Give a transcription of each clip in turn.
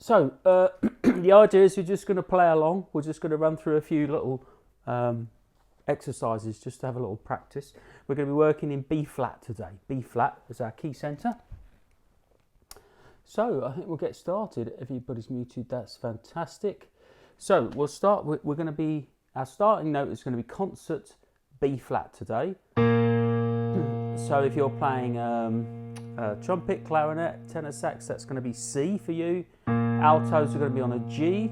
The idea is we're just going to play along. We're just going to run through a few little exercises just to have a little practice. We're going to be working in B flat today. B flat is our key centre. So I think we'll get started. Everybody's muted, that's fantastic. So we'll start, we're going to be, our starting note is going to be concert B flat today. So if you're playing trumpet, clarinet, tenor sax, that's going to be C for you. Altos are going to be on a G.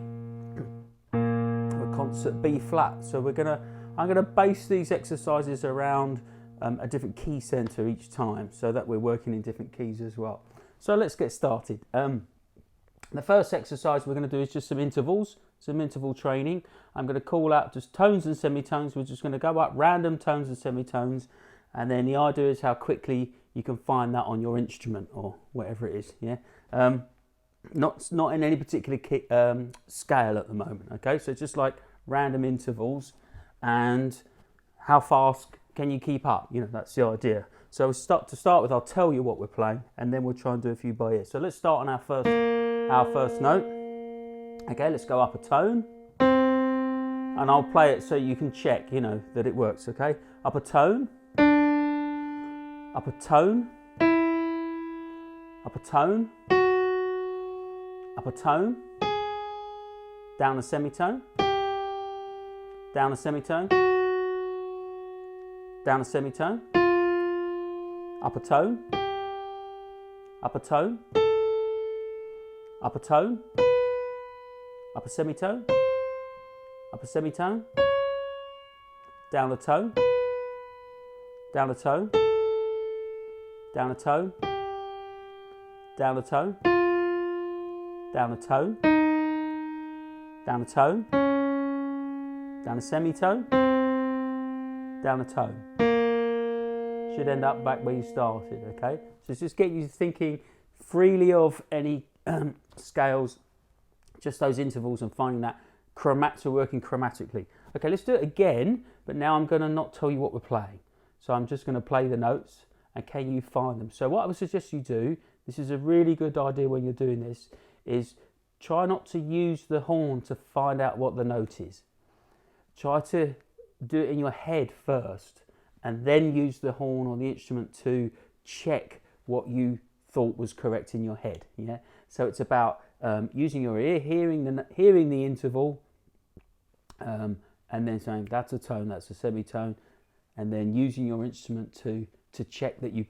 Concert B flat. So I'm going to base these exercises around a different key centre each time, so that we're working in different keys as well. So let's get started. The first exercise we're going to do is just some intervals, some interval training. I'm going to call out just tones and semitones. We're just going to go up random tones and semitones, and then the idea is how quickly you can find that on your instrument or whatever it is. Yeah. Not in any particular scale at the moment. Okay, so just like random intervals, and how fast can you keep up? You know, that's the idea. So to start with, I'll tell you what we're playing, and then we'll try and do a few by ear. So let's start on our first note. Okay, let's go up a tone, and I'll play it so you can check, you know, that it works. Okay, up a tone, up a tone, up a tone, up a tone, down a semitone, down a semitone, down a semitone, up a tone, up a tone, up a tone, up a semitone, up a semitone, down a tone, down a tone, down a tone, down a tone, down a tone, down a tone, down a semitone, down a tone. Should end up back where you started, okay? So it's just getting you thinking freely of any scales, just those intervals, and finding that so working chromatically. Okay, let's do it again, but now I'm going to not tell you what we're playing. So I'm just going to play the notes, and can you find them? So what I would suggest you do, this is a really good idea when you're doing this, is try not to use the horn to find out what the note is. Try to do it in your head first, and then use the horn or the instrument to check what you thought was correct in your head. Yeah. So it's about using your ear, hearing the interval, and then saying that's a tone, that's a semitone, and then using your instrument to check that you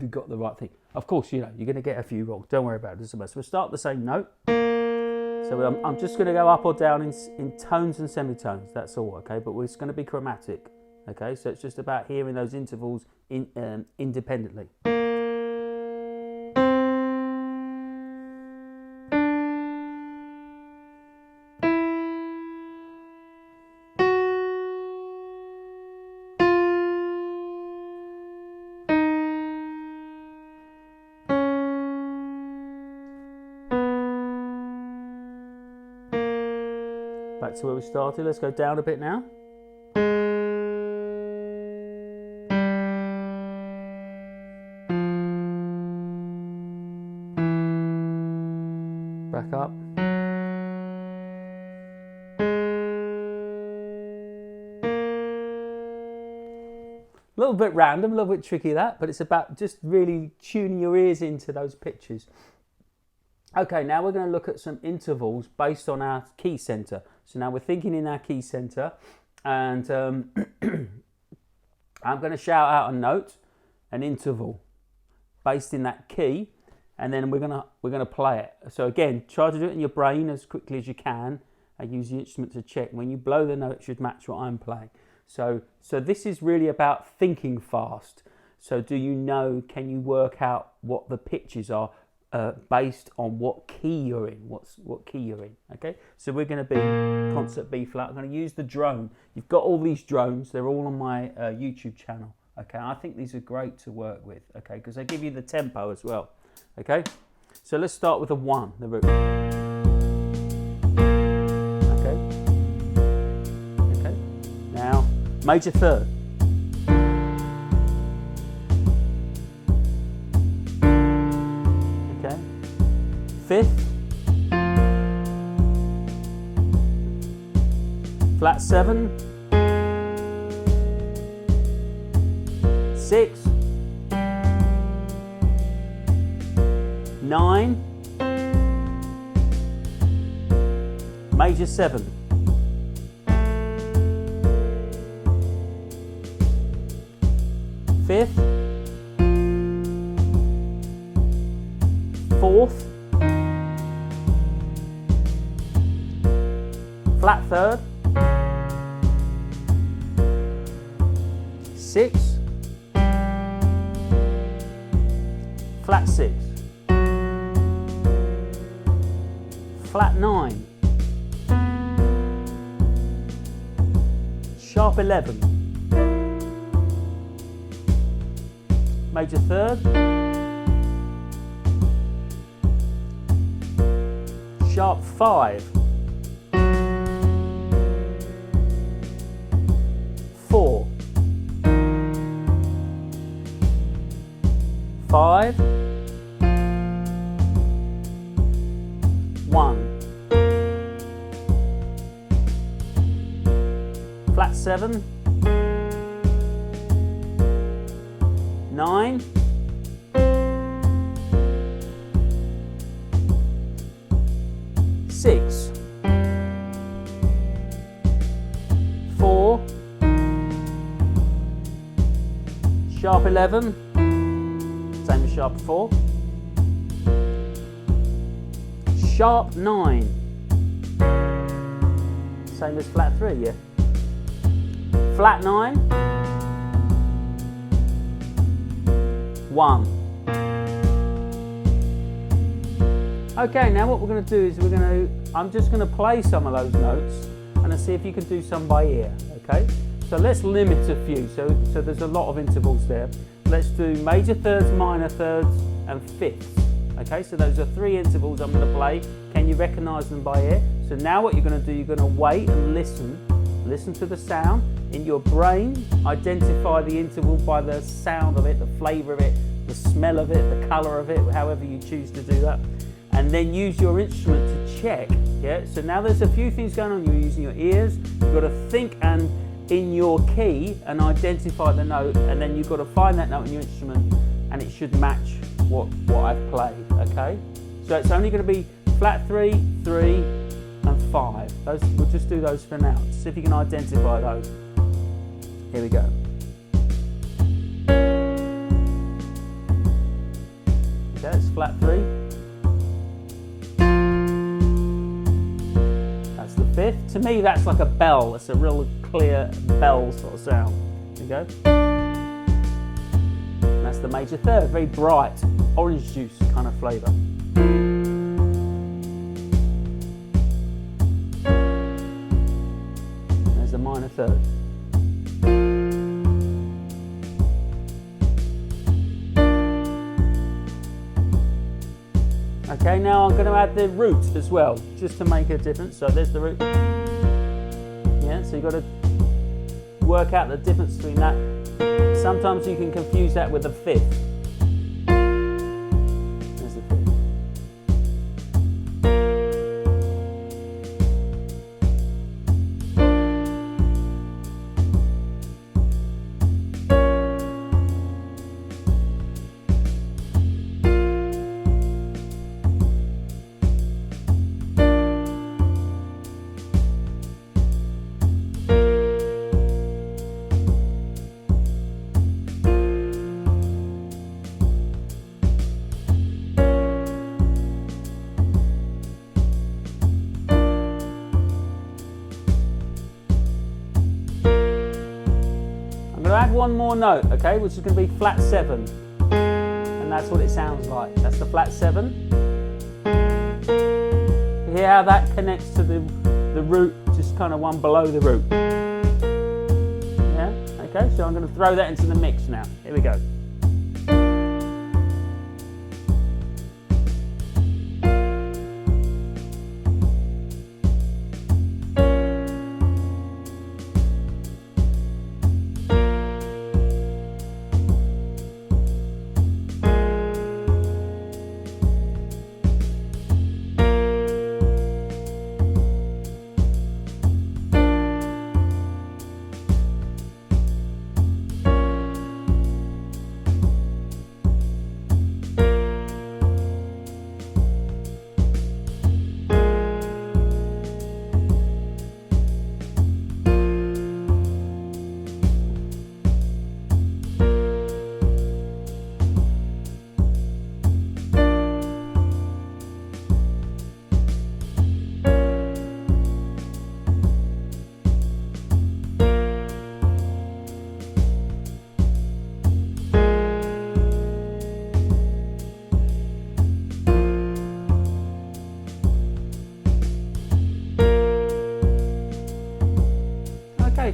got the right thing. Of course, you know you're going to get a few wrong. Don't worry about it. Doesn't matter. So we'll start the same note. So I'm just going to go up or down in tones and semitones. That's all, okay? But it's going to be chromatic. Okay, so it's just about hearing those intervals independently. Back to where we started. Let's go down a bit now. Back up. A little bit random, a little bit tricky that, but it's about just really tuning your ears into those pitches. Okay, now we're going to look at some intervals based on our key centre. So now we're thinking in our key centre, and I'm going to shout out a note, an interval, based in that key, and then we're gonna play it. So again, try to do it in your brain as quickly as you can, and use the instrument to check. When you blow the note, it should match what I'm playing. So this is really about thinking fast. So do you know? Can you work out what the pitches are based on what key you're in? What key you're in? Okay. So we're going to be concert B flat. I'm going to use the drone. You've got all these drones. They're all on my YouTube channel. Okay. I think these are great to work with. Okay, because they give you the tempo as well. Okay. So let's start with a 1, the root. Okay. Okay. Now major third. Okay. 5th. flat 7, 6, 9, major 7, fifth, fourth, flat 3rd, 6, flat 6, flat 9, sharp 11, major 3rd, sharp 5, 4, 5, 1, flat 7, 9, 6, 4, sharp 11, same as sharp 4, sharp 9, same as flat 3, yeah. Flat 9, 1. Okay, now what we're going to do is I'm just going to play some of those notes and I'll see if you can do some by ear, okay? So let's limit a few, so there's a lot of intervals there. Let's do major 3rds, minor 3rds and 5ths, okay? So those are 3 intervals I'm going to play. Can you recognise them by ear? So now what you're going to do, you're going to wait and listen to the sound. In your brain, identify the interval by the sound of it, the flavour of it, the smell of it, the colour of it, however you choose to do that. And then use your instrument to check, yeah? So now there's a few things going on. You're using your ears, you've got to think and in your key and identify the note, and then you've got to find that note in your instrument and it should match what I've played, okay? So it's only going to be flat 3, 3 and 5. We'll just do those for now. See if you can identify those. Here we go. Okay, it's flat 3. That's the 5th. To me, that's like a bell. It's a real clear bell sort of sound. There you go. And that's the major 3rd. Very bright, orange juice kind of flavour. There's the minor 3rd. Okay, now I'm going to add the root as well, just to make a difference. So there's the root. Yeah, so you've got to work out the difference between that. Sometimes you can confuse that with the 5th. There's the 5th. Add one more note, okay, which is going to be flat 7, and that's what it sounds like. That's the flat 7. You hear how that connects to the root, just kind of one below the root. Yeah, okay, so I'm going to throw that into the mix now. Here we go.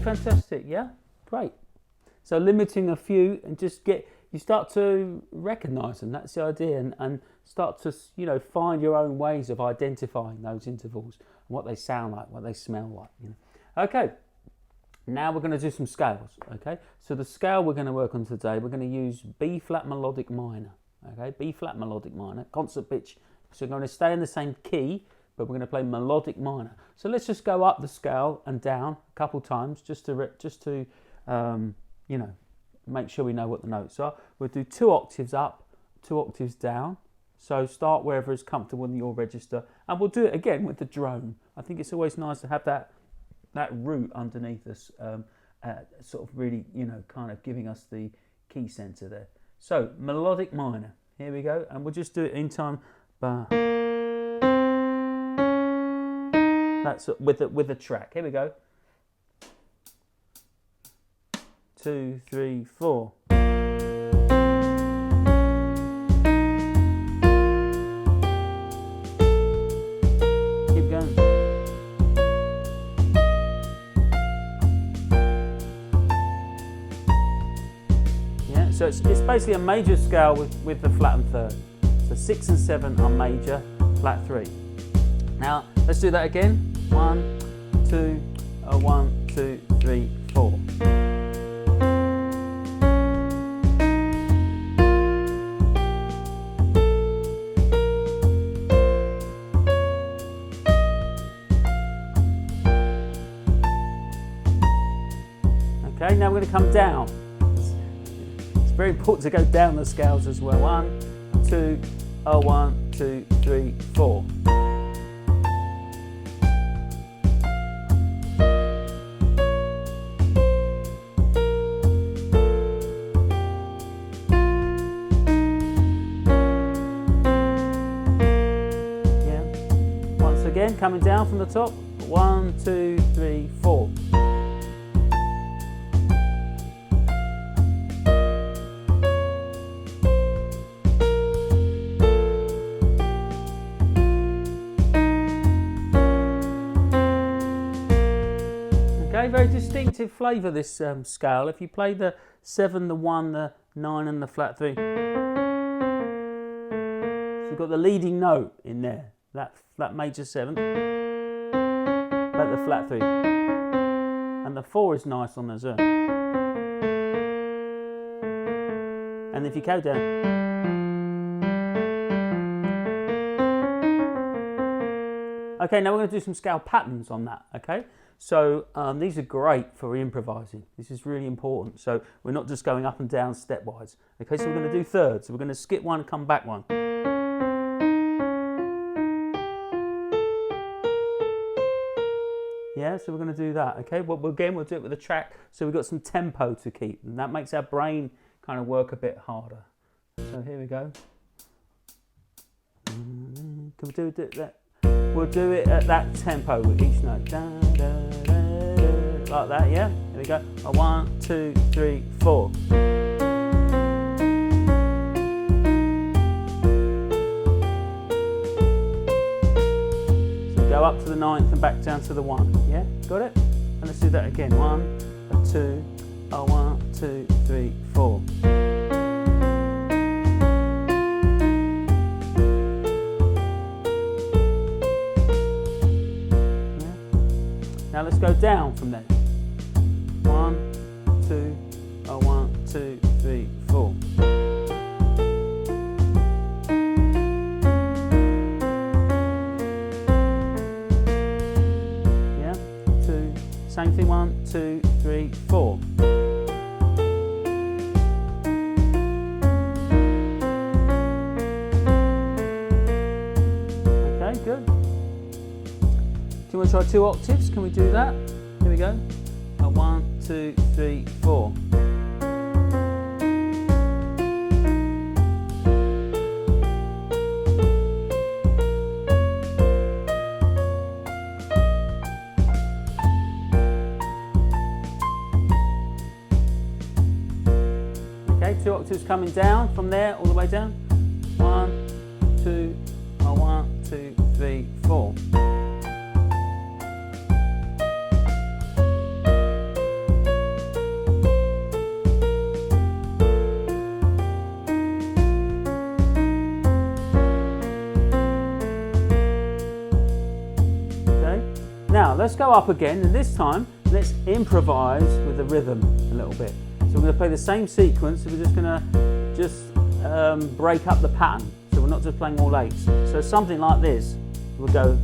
fantastic. Yeah, great. So limiting a few and just you start to recognise them. That's the idea, and start to, you know, find your own ways of identifying those intervals and what they sound like, what they smell like. You know. Okay. Now we're going to do some scales. Okay. So the scale we're going to work on today, we're going to use B flat melodic minor. Okay. B flat melodic minor, concert pitch. So we're going to stay in the same key, but we're going to play melodic minor. So let's just go up the scale and down a couple times, just to you know, make sure we know what the notes are. We'll do 2 octaves up, 2 octaves down. So start wherever is comfortable in your register, and we'll do it again with the drone. I think it's always nice to have that root underneath us, sort of really, you know, kind of giving us the key center there. So melodic minor. Here we go, and we'll just do it in time. That's with the track. Here we go. 2, 3, 4. Keep going. Yeah, so it's basically a major scale with the flattened third. So 6 and 7 are major, flat 3. Now let's do that again. 1, 2, 1, 2, 3, 4. Okay, now we're going to come down. It's very important to go down the scales as well. 1, 2, 1, 2, 3, 4. Yeah. Once again, coming down from the top. 1, 2, 3, 4. Very distinctive flavour, this scale. If you play the 7, the 1, the 9 and the flat 3, so you've got the leading note in there, that major 7, but the flat 3, and the 4 is nice on the Z. And if you go down, okay, now we're going to do some scale patterns on that. Okay. So these are great for improvising. This is really important. So we're not just going up and down stepwise. Okay, so we're going to do thirds. So we're going to skip one, come back one. Yeah, so we're going to do that. Okay, well, again, we'll do it with a track. So we've got some tempo to keep, and that makes our brain kind of work a bit harder. So here we go. Can we do that? We'll do it at that tempo with each note. Da, da, da, da, like that, yeah? Here we go. 1, 2, 3, 4. So go up to the 9th and back down to the 1. Yeah? Got it? And let's do that again. 1, 2, 1, 2, 3, 4. Now let's go down from there. 1, 2, 1, 2, 3, 4. Yeah, 2. Same thing. 1, 2, 3, 4. Okay, good. Do you want to try 2 octaves? Can we do that? Here we go. 1, 2, 3, 4. Okay, 2 octaves coming down from there all the way down. 1, 2, 1, 2, 3, 4. Now let's go up again, and this time let's improvise with the rhythm a little bit. So we're going to play the same sequence, so we're just going to break up the pattern. So we're not just playing all eights. So something like this, we'll go.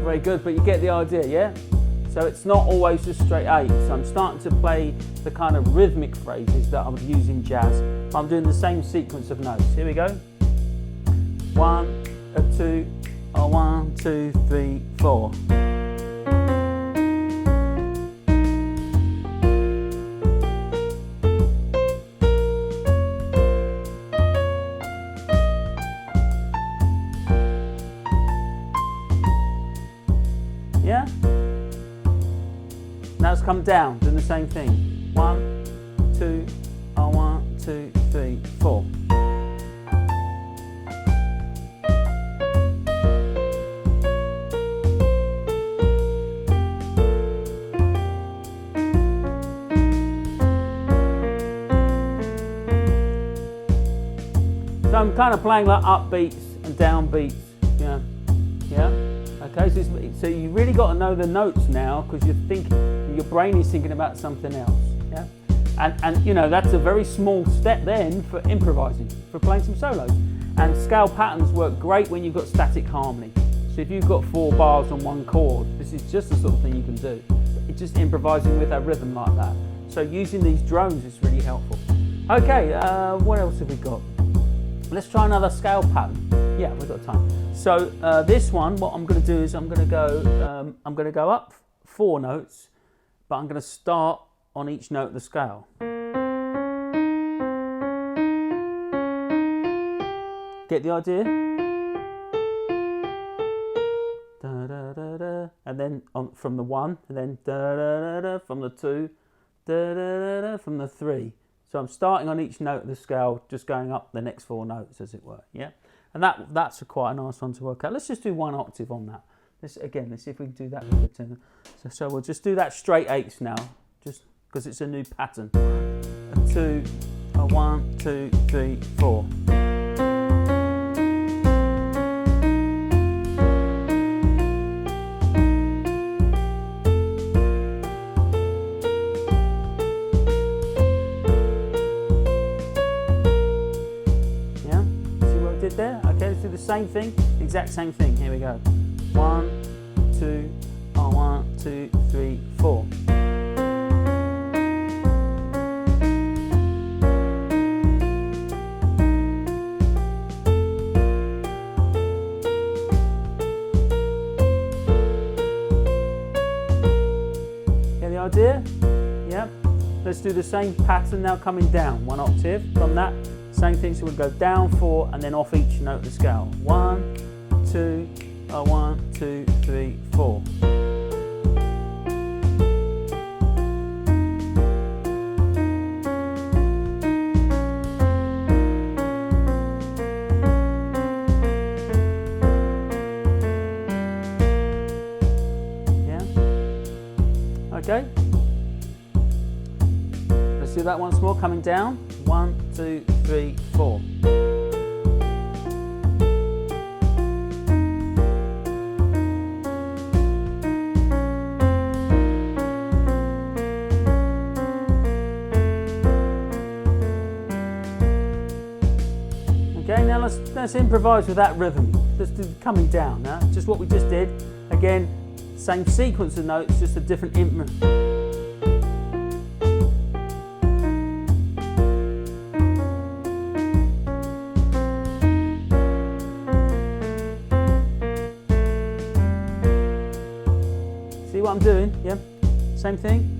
Very good, but you get the idea, yeah? So it's not always just straight eights. So I'm starting to play the kind of rhythmic phrases that I would use in jazz. I'm doing the same sequence of notes. Here we go. 1, 2, 1, 2, 3, 4. Yeah? Now let's come down, doing the same thing. 1, 2, 1, 2, 3, 4. So I'm kind of playing like up beats and down beats. Yeah. Yeah. Okay, so you really got to know the notes now, because your brain is thinking about something else. Yeah, and you know, that's a very small step then for improvising, for playing some solos. And scale patterns work great when you've got static harmony. So if you've got 4 bars on one chord, this is just the sort of thing you can do. It's just improvising with a rhythm like that. So using these drones is really helpful. Okay, what else have we got? Let's try another scale pattern. Yeah, we've got time. So this one, what I'm going to do is I'm going to go up 4 notes, but I'm going to start on each note of the scale. Get the idea? Da, da, da, da. And then from the 1, and then da, da, da, da, from the 2, da, da, da, da, from the 3. So I'm starting on each note of the scale, just going up the next 4 notes, as it were. Yeah, and that's quite a nice one to work out. Let's just do 1 octave on that. Let's see if we can do that with the tenor. So we'll just do that straight 8s now, just because it's a new pattern. 2, 1, 2, 3, 4. There. Okay, let's do the same thing, exact same thing. Here we go. 1, 2, 1, 2, 3, 4. Get the idea? Yep. Let's do the same pattern now, coming down 1 octave from that. Same thing, so we'll go down 4 and then off each note of the scale. 1, 2, 1, 2, 3, 4. Yeah? Okay. Let's do that once more, coming down. 1, 2, 3, 4. Okay, now let's improvise with that rhythm. Let's do coming down now, just what we just did. Again, same sequence of notes, just a different what I'm doing, yeah, same thing.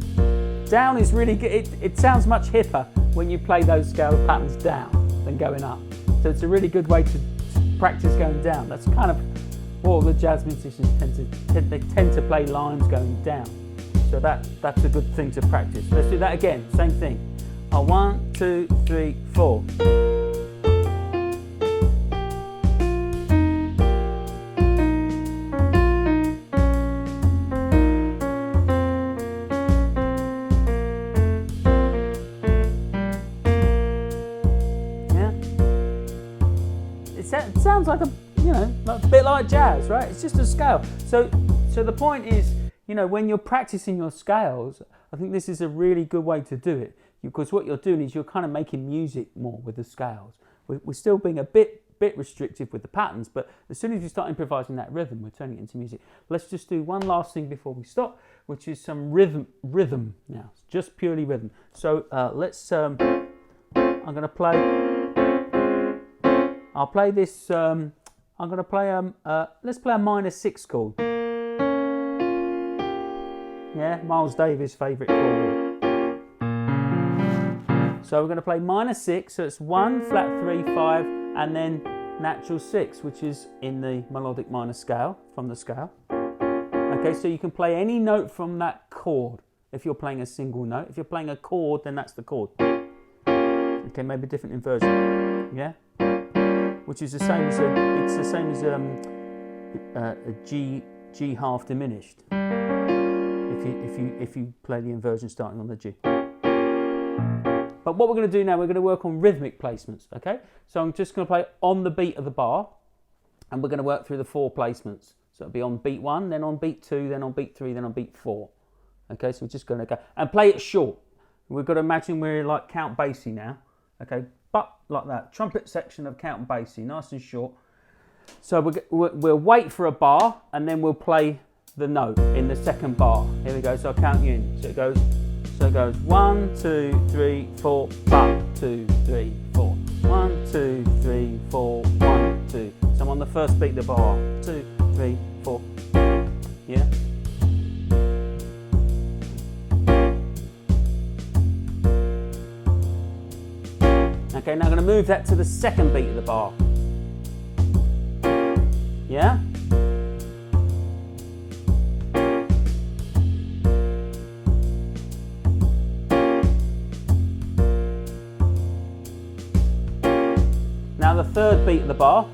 Down is really good. It sounds much hipper when you play those scale patterns down than going up. So it's a really good way to practice going down. That's kind of what the jazz musicians tend to play lines going down. So that's a good thing to practice. Let's do that again, same thing. 1, 2, 3, 4. like a, you know, like a bit like jazz, right? It's just a scale. So the point is, you know, when you're practicing your scales, I think this is a really good way to do it, because what you're doing is you're kind of making music more with the scales. We're still being a bit restrictive with the patterns, but as soon as you start improvising that rhythm, we're turning it into music. Let's just do one last thing before we stop, which is some rhythm now, just purely rhythm. So let's, I'm going to play, I'll play this, I'm going to play, let's play a minor 6 chord. Yeah, Miles Davis' favourite chord. So we're going to play minor 6, so it's 1, flat 3, 5, and then natural 6, which is in the melodic minor scale, from the scale. Okay, so you can play any note from that chord if you're playing a single note. If you're playing a chord, then that's the chord. Okay, maybe a different inversion. Yeah, which is the same as it's the same as a G half diminished. If you play the inversion starting on the G. But what we're going to do now, we're going to work on rhythmic placements, okay? So I'm just going to play on the beat of the bar, and we're going to work through the 4 placements. So it'll be on beat 1, then on beat 2, then on beat 3, then on beat 4. Okay, so we're just going to go, and play it short. We've got to imagine we're like Count Basie now, okay? But like that, trumpet section of Count Basie, nice and short. So we'll wait for a bar, and then we'll play the note in the second bar. Here we go, so I'll count you in. So it goes 1, 2, 3, 4, but 2, 3, 4. 1, 2, 3, 4, 1, 2. So I'm on the first beat of the bar. 2, 3, 4. Yeah? Okay, now I'm going to move that to the second beat of the bar. Yeah? Now the third beat of the bar.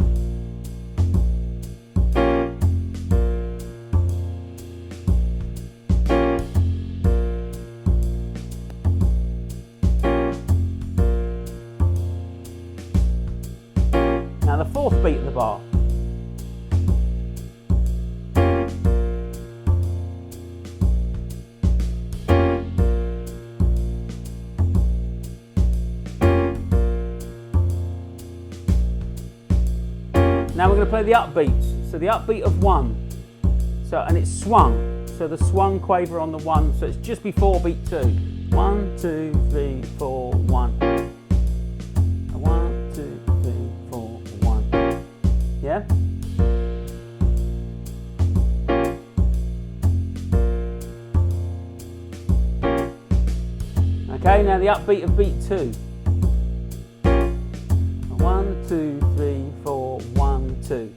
Now the fourth beat of the bar. Now we're going to play the upbeats. So the upbeat of 1. So, and it's swung. So the swung quaver on the 1. So it's just before beat 2. 1, 2, 3, 4, 1. 1, 2, 3, 4, 1. Yeah? Okay, now the upbeat of beat 2. 1, 2, 3, 4, 1, 2.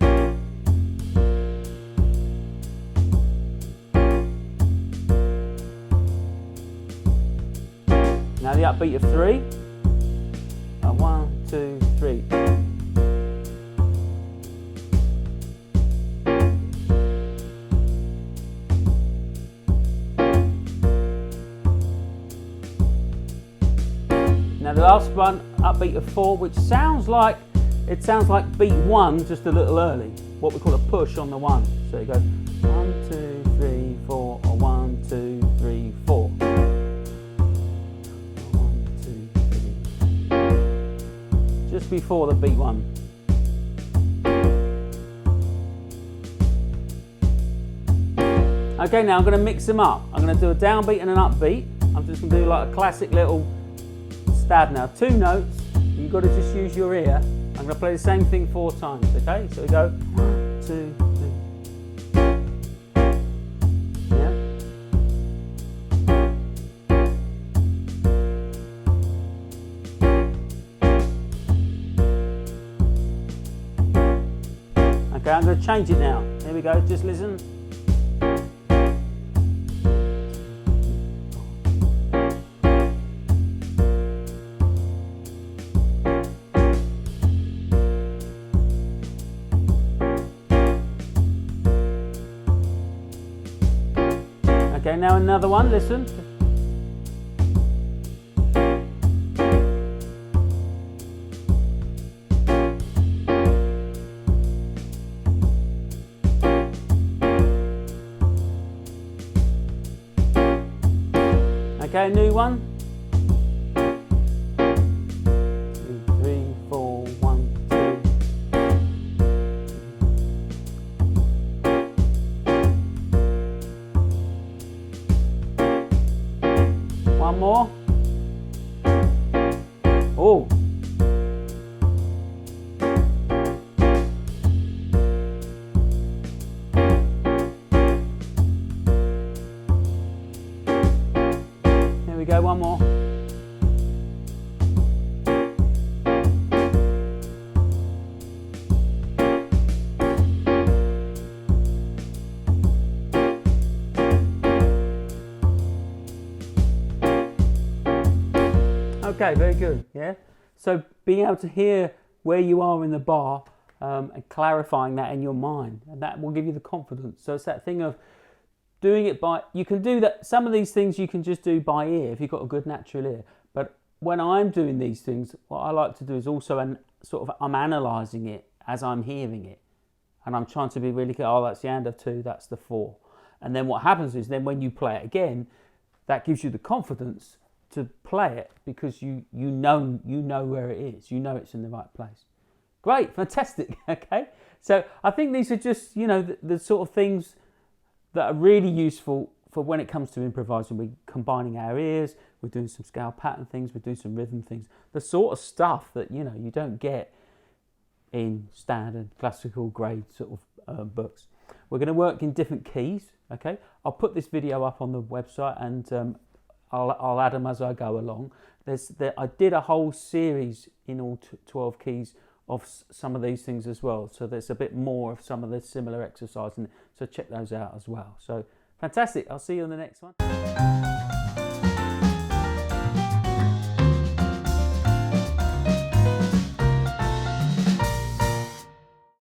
Now the upbeat of 3. 1, 2, 3. Now the last one, upbeat of 4, which sounds like beat 1 just a little early. What we call a push on the 1. So you go 1, 2, 3, 4, or 1, 2, 3, 4. 1, 2, 3. Just before the beat 1. Okay, now I'm going to mix them up. I'm going to do a downbeat and an upbeat. I'm just going to do like a classic little stab now. 2 notes. You've got to just use your ear. I'm going to play the same thing 4 times, okay? So we go 1, 2, 3. Yeah? Okay, I'm going to change it now. Here we go, just listen. Okay, now another one, listen. Okay, a new one. 2, 3, 4, 1, 2. One more. Oh. Here we go, one more. Okay, very good, yeah? So being able to hear where you are in the bar and clarifying that in your mind, and that will give you the confidence. So it's that thing of doing it by, you can do that, some of these things you can just do by ear if you've got a good natural ear. But when I'm doing these things, what I like to do is also, I'm analysing it as I'm hearing it. And I'm trying to be really clear, oh, that's the and of 2, that's the 4. And then what happens is then when you play it again, that gives you the confidence to play it because you know where it is. You know it's in the right place. Great, fantastic, okay? So I think these are just, the sort of things that are really useful for when it comes to improvising. We're combining our ears, we're doing some scale pattern things, we're doing some rhythm things. The sort of stuff that, you don't get in standard classical grade sort of books. We're going to work in different keys, okay? I'll put this video up on the website and I'll add them as I go along. I did a whole series in all 12 keys of some of these things as well. So there's a bit more of some of the similar exercises. So check those out as well. So fantastic. I'll see you on the next one.